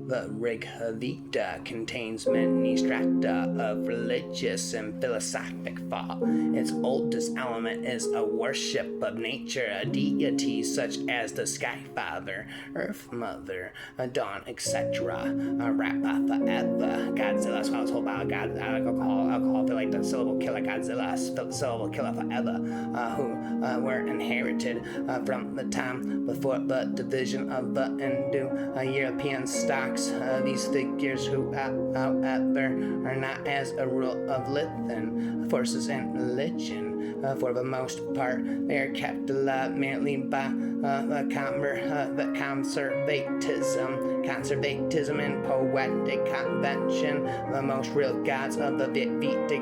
The Rig Veda contains many strata of religious and philosophic thought. Its oldest element is a worship of nature, a deity such as the Sky Father, Earth Mother, Dawn, etc. Rappa forever. Godzilla, so I was told about God, alcohol, feel like the syllable killer Godzilla, syllable killer forever, who were inherited from the time before the division of the Indo-European stocks. These figures who, however, are not as a rule of living forces in religion. For the most part, they are kept alive merely by conservatism and poetic convention. The most real gods of the Vedic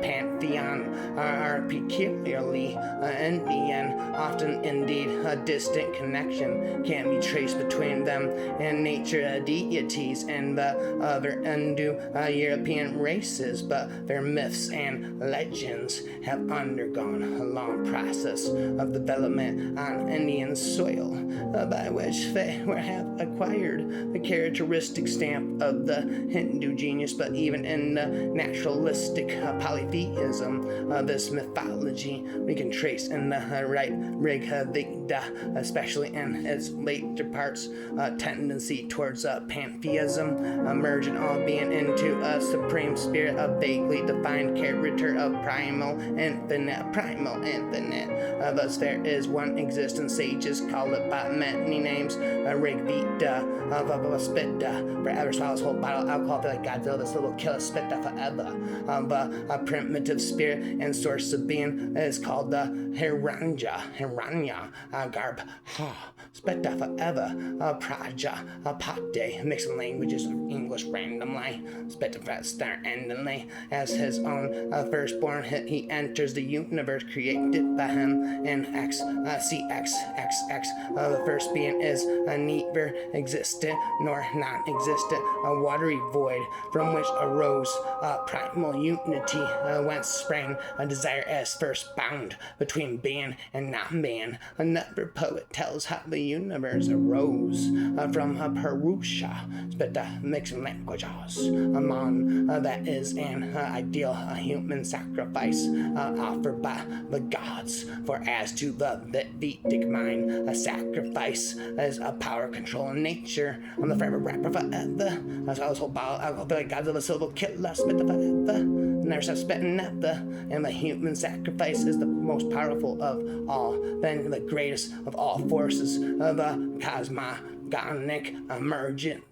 pantheon are peculiarly Indian. Often, indeed, a distant connection can be traced between them and nature deities and the other Indo-European races, but their myths and legends have undergone a long process of development on Indian soil, by which they have acquired the characteristic stamp of the Hindu genius. But even in the naturalistic polytheism of this mythology, we can trace in the Rig Veda, especially in its later parts, a tendency towards pantheism, merging all being into a supreme spirit of vaguely defined character of primal infinite. Thus there is one existence. Sages call it by many names, Rig Veda, Spitta, forever swallows whole bottle alcohol, feel like Godzilla, this little killer, Spitta forever. A primitive spirit and source of being is called the Hiranya, Garb, Spitta forever, Praja, Pate, mixing languages of English randomly, Spitta forever, endingly, as his own firstborn, he enters the universe created by him in XCXXX. The first being is neither existent nor non-existent, a watery void from which arose primal unity, whence sprang a desire as first bound between being and non-being. Another poet tells how the universe arose from Purusha, Spitta, mixing languages. Among that is an ideal human sacrifice offered by the gods. For as to the Vedic mind, a sacrifice is a power controlling nature. I'm the forever rapper forever. That's why I was whole bottle alcohol, feel like Godzilla, silver killer, spit the forever. Never stop spitting never. And the human sacrifice is the most powerful of all, then the greatest of all forces of the cosmogonic emergence.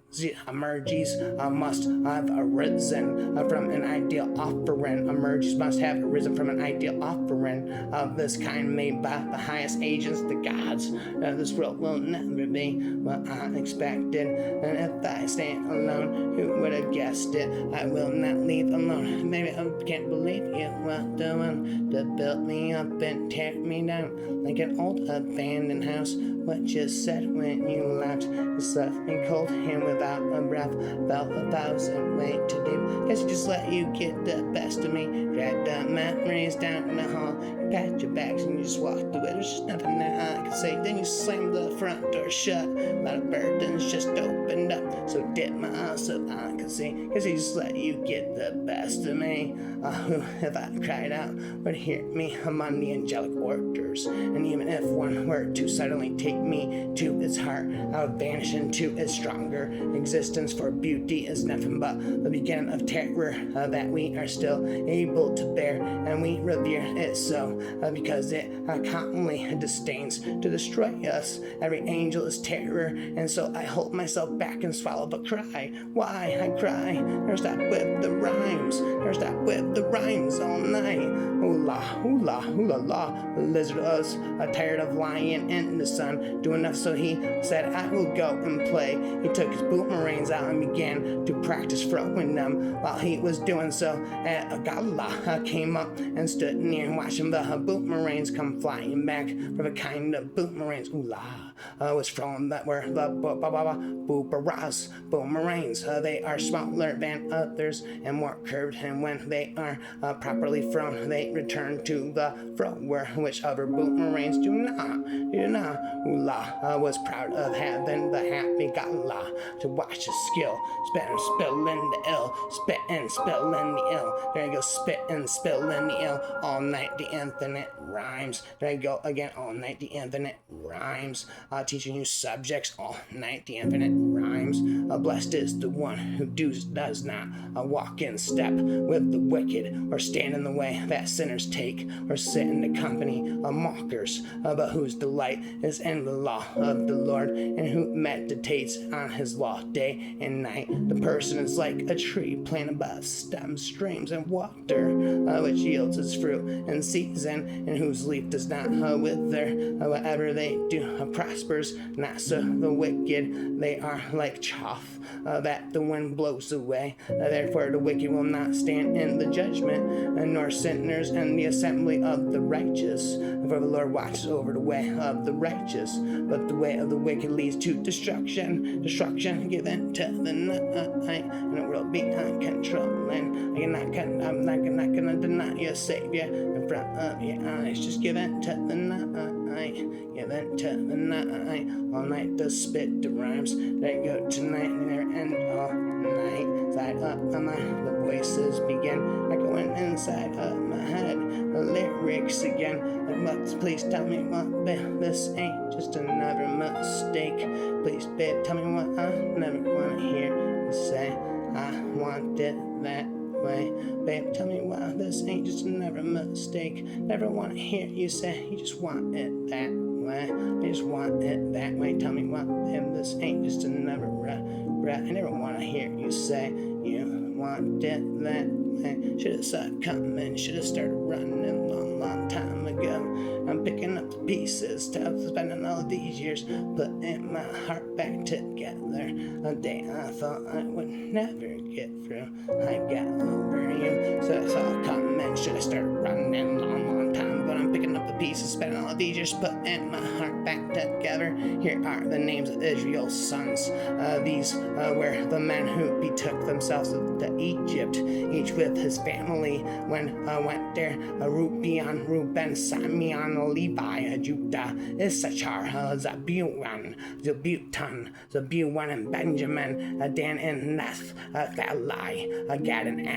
Emerges must have arisen from an ideal offering. Emerges must have arisen from an ideal offering of this kind made by the highest agents, the gods. This world will never be what I expected. And if I stand alone, who would have guessed it? I will not leave alone. Maybe I can't believe you were the one to build me up and tear me down like an old abandoned house. What you said when you left, you left me cold and without a breath, felt 1,000 way too deep. Guess I just let you get the best of me. Dragged the memories down in the hall. You packed your bags and you just walked away. There's just nothing that I could say. Then you slammed the front door shut. A lot of burdens just opened up. So did my eyes so I could see. Guess I just let you get the best of me. Who, if I cried out, would hear me among the angelic orders. And even if one were to suddenly take me to its heart, I would vanish into its stronger existence, for beauty is nothing but the beginning of terror that we are still able to bear, and we revere it so because it constantly disdains to destroy us. Every angel is terror, and so I hold myself back and swallow the cry. Why I cry? There's that with the rhymes, there's that with the rhymes all night. Hula, hula, hula la. The lizard was tired of lying in the sun, doing enough, so he said, I will go and play. He took his boomerangs out and began to practice throwing them. While he was doing so, a gala came up and stood near, watching the boomerangs come flying back for the kind of boomerangs. Ooh la. was from that were the boomerangs. They are smaller than others and more curved, and when they are properly thrown, they return to the thrower, which other boomerangs do not. Ula was proud of having the happy gala to watch his skill. Spit and spill in the ill, spit and spill in the ill. There you go, spit and spill in the ill. All night the infinite rhymes. There you go again, all night the infinite rhymes. Teaching you subjects all night the infinite rhymes. Blessed is the one who does not walk in step with the wicked, or stand in the way that sinners take, or sit in the company of mockers, but whose delight is in the law of the Lord, and who meditates on his law day and night. The person is like a tree planted by stems, streams, and water, which yields its fruit in season, and whose leaf does not wither. Whatever they do prospers. Not so the wicked, they are like chaff that the wind blows away. Therefore the wicked will not stand in the judgment, nor sinners in the assembly of the righteous. For the Lord watches over the way of the righteous, but the way of the wicked leads to destruction. Destruction given to the night, and it will be uncontrolling. I'm not gonna deny your Savior in front of your eyes. Just give it to the night, give it to the night. All night to spit the rhymes that go tonight and never end all night. Side up my mind, the voices begin echoing inside of my head. The lyrics again. Please tell me what, babe, this ain't just another mistake. Please, babe, tell me what I never wanna hear you say. I want it that way. Babe, tell me why this ain't just another mistake. Never wanna hear you say you just want it that way. I just want it that way. Tell me why, babe, this ain't just another I never wanna hear you say you want it that way. Should've saw it coming, should've started running a long time ago. I'm picking up the pieces, spending all these years putting my heart back together. A day I thought I would never get through, I got over you. So I saw it coming, should've started running a long time ago. I'm picking up the pieces, spending all these years putting my heart back together. Here are the names of Israel's sons. These were the men who betook themselves to Egypt, each with his family. When went there, Reuben, Simeon, Levi, Judah, Issachar, Zebulun, and Benjamin, Dan and Naphtali, Gad and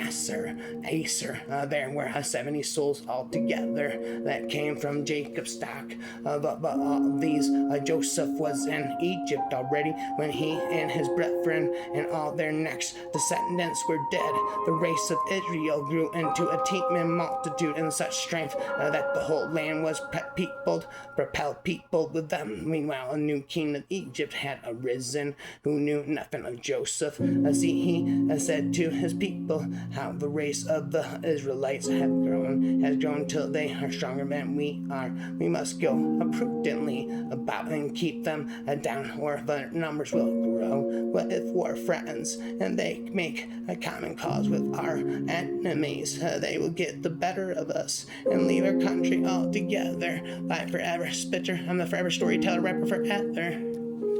Aser. There were 70 souls altogether that came from Jacob's stock. But all these, Joseph was in Egypt already when he and his brethren and all their next descendants were dead. The race of Israel grew into a teeming multitude in such strength that the whole land was propelled peopled with them. Meanwhile, a new king of Egypt had arisen who knew nothing of Joseph. He said to his people, how the race of the Israelites has grown till they are stronger than we are. We must go prudently about and keep them down, or their numbers will grow. What if war threatens and they make a common cause with our enemies? They will get the better of us and leave our country altogether. Bye forever, Spitter. I'm the forever storyteller, rapper forever.